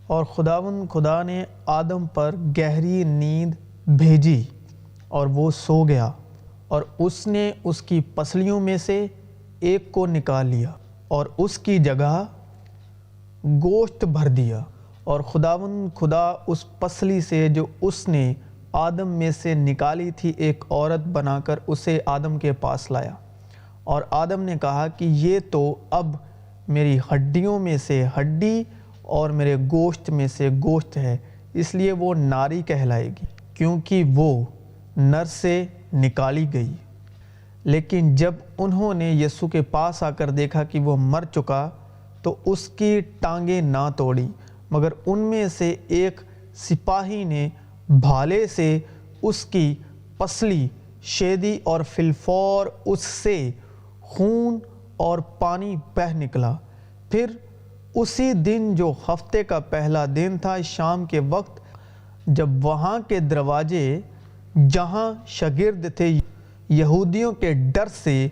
اور خدا نے آدم پر گہری نیند بھیجی اور وہ سو گیا، اور اس نے اس کی پسلیوں میں سے ایک کو نکال لیا اور اس کی جگہ گوشت بھر دیا، اور خدا اس پسلی سے جو اس نے آدم میں سے نکالی تھی ایک عورت بنا کر اسے آدم کے پاس لایا، اور آدم نے کہا کہ یہ تو اب میری ہڈیوں میں سے ہڈی اور میرے گوشت میں سے گوشت ہے، اس لیے وہ ناری کہلائے گی، کیونکہ وہ نر سے نکالی گئی۔ لیکن جب انہوں نے یسوع کے پاس آ کر دیکھا کہ وہ مر چکا تو اس کی ٹانگیں نہ توڑی، مگر ان میں سے ایک سپاہی نے بھالے سے اس کی پسلی شیدی اور فی الفور اس سے خون اور پانی بہہ نکلا۔ پھر اسی دن جو ہفتے کا پہلا دن تھا، شام کے وقت، جب وہاں کے دروازے جہاں شاگرد تھے یہودیوں کے ڈر سے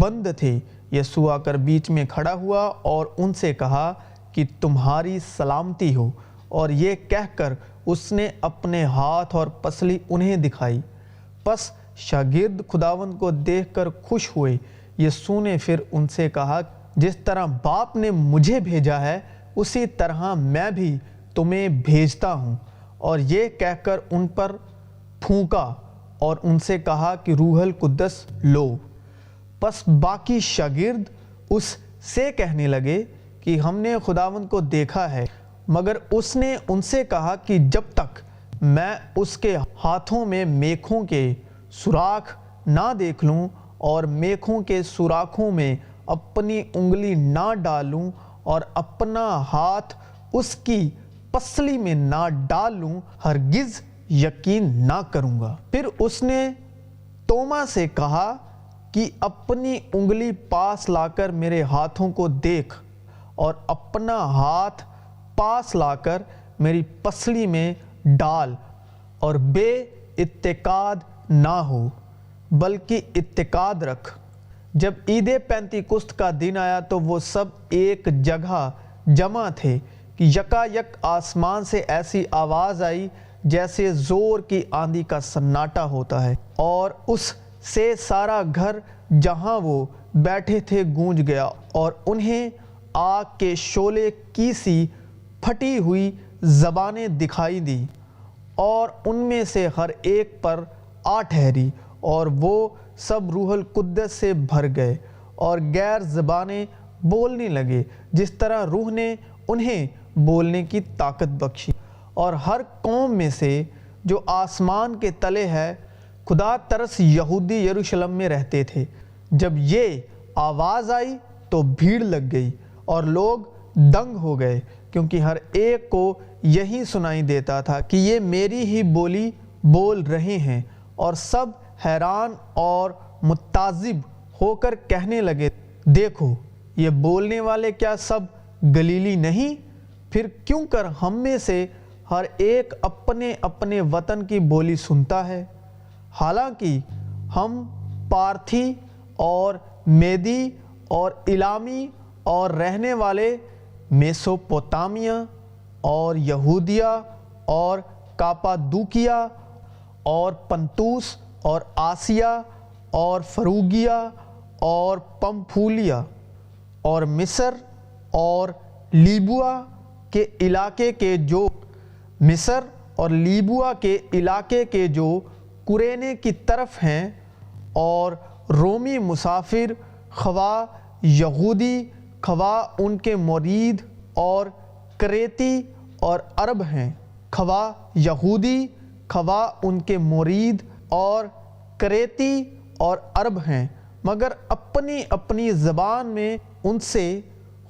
بند تھے، یسوع آ کر بیچ میں کھڑا ہوا اور ان سے کہا کہ تمہاری سلامتی ہو، اور یہ کہہ کر اس نے اپنے ہاتھ اور پسلی انہیں دکھائی۔ پس شاگرد خداوند کو دیکھ کر خوش ہوئے۔ یسوع نے پھر ان سے کہا، جس طرح باپ نے مجھے بھیجا ہے اسی طرح میں بھی تمہیں بھیجتا ہوں، اور یہ کہہ کر ان پر پھونکا اور ان سے کہا کہ روح القدس لو۔ پس باقی شاگرد اس سے کہنے لگے کہ ہم نے خداوند کو دیکھا ہے، مگر اس نے ان سے کہا کہ جب تک میں اس کے ہاتھوں میں میخوں کے سوراخ نہ دیکھ لوں اور میخوں کے سوراخوں میں اپنی انگلی نہ ڈالوں اور اپنا ہاتھ اس کی پسلی میں نہ ڈال لوں، ہرگز یقین نہ کروں گا۔ پھر اس نے توما سے کہا کہ اپنی انگلی پاس لا کر میرے ہاتھوں کو دیکھ، اور اپنا ہاتھ پاس لا کر میری پسلی میں ڈال، اور بے اتقاد نہ ہو بلکہ اتقاد رکھ۔ جب عید پینتیکست کا دن آیا تو وہ سب ایک جگہ جمع تھے کہ یکایک آسمان سے ایسی آواز آئی جیسے زور کی آندھی کا سناٹا ہوتا ہے، اور اس سے سارا گھر جہاں وہ بیٹھے تھے گونج گیا، اور انہیں آگ کے شعلے کی سی پھٹی ہوئی زبانیں دکھائی دی، اور ان میں سے ہر ایک پر آ ٹھہری، اور وہ سب روح القدس سے بھر گئے اور غیر زبانیں بولنے لگے جس طرح روح نے انہیں بولنے کی طاقت بخشی۔ اور ہر قوم میں سے جو آسمان کے تلے ہے خدا ترس یہودی یروشلم میں رہتے تھے۔ جب یہ آواز آئی تو بھیڑ لگ گئی اور لوگ دنگ ہو گئے، کیونکہ ہر ایک کو یہی سنائی دیتا تھا کہ یہ میری ہی بولی بول رہے ہیں، اور سب حیران اور متعجب ہو کر کہنے لگے، دیکھو یہ بولنے والے کیا سب گلیلی نہیں؟ پھر کیوں کر ہم میں سے ہر ایک اپنے اپنے وطن کی بولی سنتا ہے؟ حالانکہ ہم پارتھی اور میدی اور الامی اور رہنے والے میسوپوتامیہ اور یہودیہ اور کاپادوکیہ اور پنتوس اور آسیہ اور فروگیہ اور پمفولیا اور مصر اور لیبوا کے علاقے کے جو قرینے کی طرف ہیں، اور رومی مسافر خواہ یہودی خواہ ان کے مرید اور کریتی اور عرب ہیں، خواہ یہودی خواہ ان کے مرید اور کریتی اور عرب ہیں، مگر اپنی اپنی زبان میں ان سے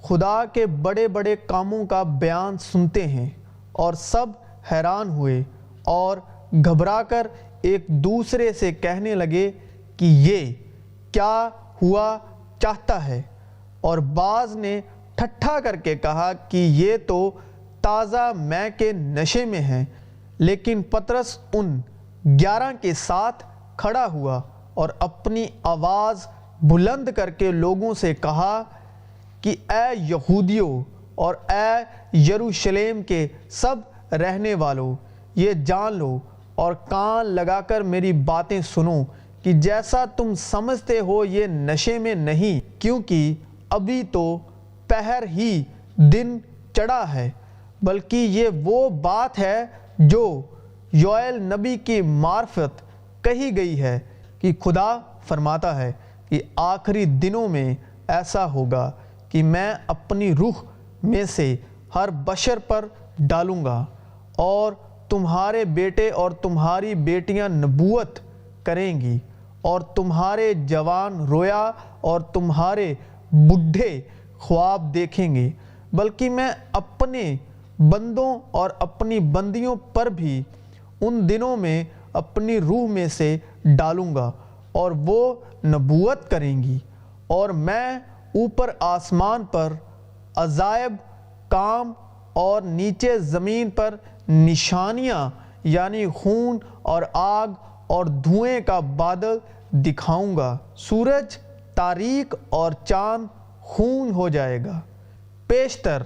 خدا کے بڑے بڑے کاموں کا بیان سنتے ہیں۔ اور سب حیران ہوئے اور گھبرا کر ایک دوسرے سے کہنے لگے کہ یہ کیا ہوا چاہتا ہے، اور بعض نے ٹھٹھا کر کے کہا کہ یہ تو تازہ مے کے نشے میں ہیں۔ لیکن پطرس ان 11 کے ساتھ کھڑا ہوا اور اپنی آواز بلند کر کے لوگوں سے کہا کہ اے یہودیو اور اے یروشلم کے سب رہنے والوں، یہ جان لو اور کان لگا کر میری باتیں سنو کہ جیسا تم سمجھتے ہو یہ نشے میں نہیں، کیونکہ ابھی تو پہر ہی دن چڑھا ہے، بلکہ یہ وہ بات ہے جو یوئیل نبی کی معرفت کہی گئی ہے کہ خدا فرماتا ہے کہ آخری دنوں میں ایسا ہوگا کہ میں اپنی روح میں سے ہر بشر پر ڈالوں گا، اور تمہارے بیٹے اور تمہاری بیٹیاں نبوت کریں گی، اور تمہارے جوان رویا اور تمہارے بڈھے خواب دیکھیں گے، بلکہ میں اپنے بندوں اور اپنی بندیوں پر بھی ان دنوں میں اپنی روح میں سے ڈالوں گا، اور وہ نبوت کریں گی، اور میں اوپر آسمان پر عجائب کام اور نیچے زمین پر نشانیاں یعنی خون اور آگ اور دھوئیں کا بادل دکھاؤں گا، سورج تاریک اور چاند خون ہو جائے گا، پیشتر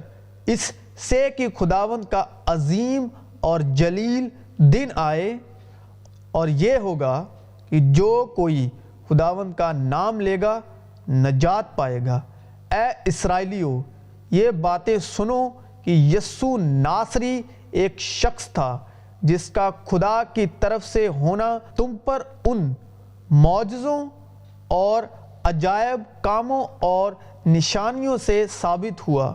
اس سے کہ خداوند کا عظیم اور جلیل دن آئے، اور یہ ہوگا کہ جو کوئی خداوند کا نام لے گا نجات پائے گا۔ اے اسرائیلیو، یہ باتیں سنو کہ یسوع ناصری ایک شخص تھا جس کا خدا کی طرف سے ہونا تم پر ان معجزوں اور عجائب کاموں اور نشانیوں سے ثابت ہوا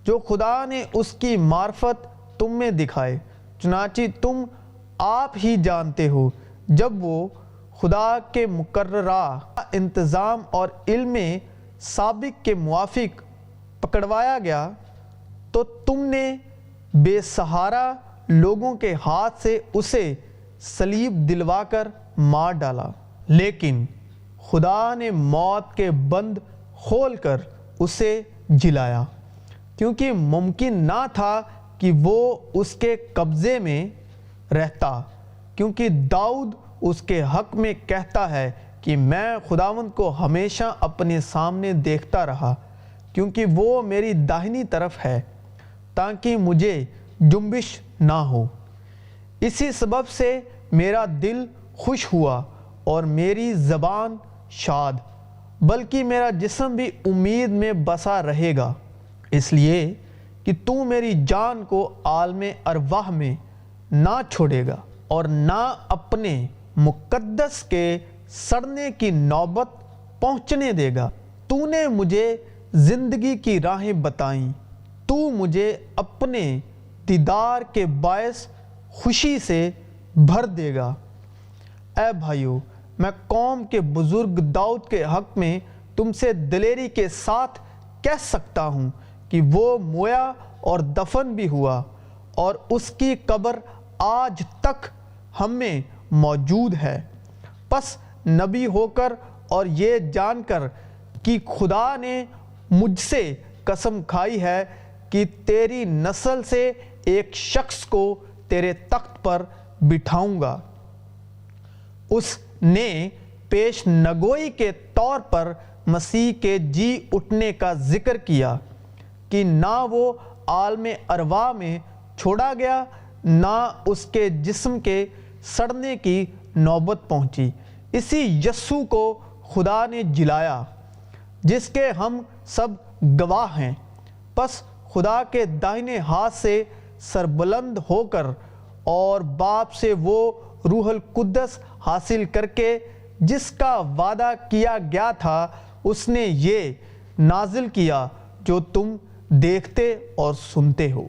جو خدا نے اس کی معرفت تم میں دکھائے، چنانچہ تم آپ ہی جانتے ہو جب وہ خدا کے مقررہ انتظام اور علم سابق کے موافق پکڑوایا گیا تو تم نے بے سہارا لوگوں کے ہاتھ سے اسے صلیب دلوا کر مار ڈالا، لیکن خدا نے موت کے بند کھول کر اسے جلایا، کیونکہ ممکن نہ تھا کہ وہ اس کے قبضے میں رہتا، کیونکہ داؤد اس کے حق میں کہتا ہے کہ میں خداوند کو ہمیشہ اپنے سامنے دیکھتا رہا، کیونکہ وہ میری داہنی طرف ہے تاکہ مجھے جنبش نہ ہو۔ اسی سبب سے میرا دل خوش ہوا اور میری زبان شاد، بلکہ میرا جسم بھی امید میں بسا رہے گا، اس لیے کہ تو میری جان کو عالم ارواح میں نہ چھوڑے گا اور نہ اپنے مقدس کے سڑنے کی نوبت پہنچنے دے گا۔ تو نے مجھے زندگی کی راہیں بتائیں، تو مجھے اپنے دیدار کے باعث خوشی سے بھر دے گا۔ اے بھائیو، میں قوم کے بزرگ داؤد کے حق میں تم سے دلیری کے ساتھ کہہ سکتا ہوں کہ وہ مویا اور دفن بھی ہوا، اور اس کی قبر آج تک ہم میں موجود ہے۔ پس نبی ہو کر اور یہ جان کر کہ خدا نے مجھ سے قسم کھائی ہے کہ تیری نسل سے ایک شخص کو تیرے تخت پر بٹھاؤں گا، اس نے پیش نگوئی کے طور پر مسیح کے جی اٹھنے کا ذکر کیا کہ نہ وہ عالم ارواح میں چھوڑا گیا، نہ اس کے جسم کے سڑنے کی نوبت پہنچی۔ اسی یسوع کو خدا نے جلایا جس کے ہم سب گواہ ہیں۔ پس خدا کے دائنے ہاتھ سے سربلند ہو کر اور باپ سے وہ روح القدس حاصل کر کے جس کا وعدہ کیا گیا تھا، اس نے یہ نازل کیا جو تم دیکھتے اور سنتے ہو۔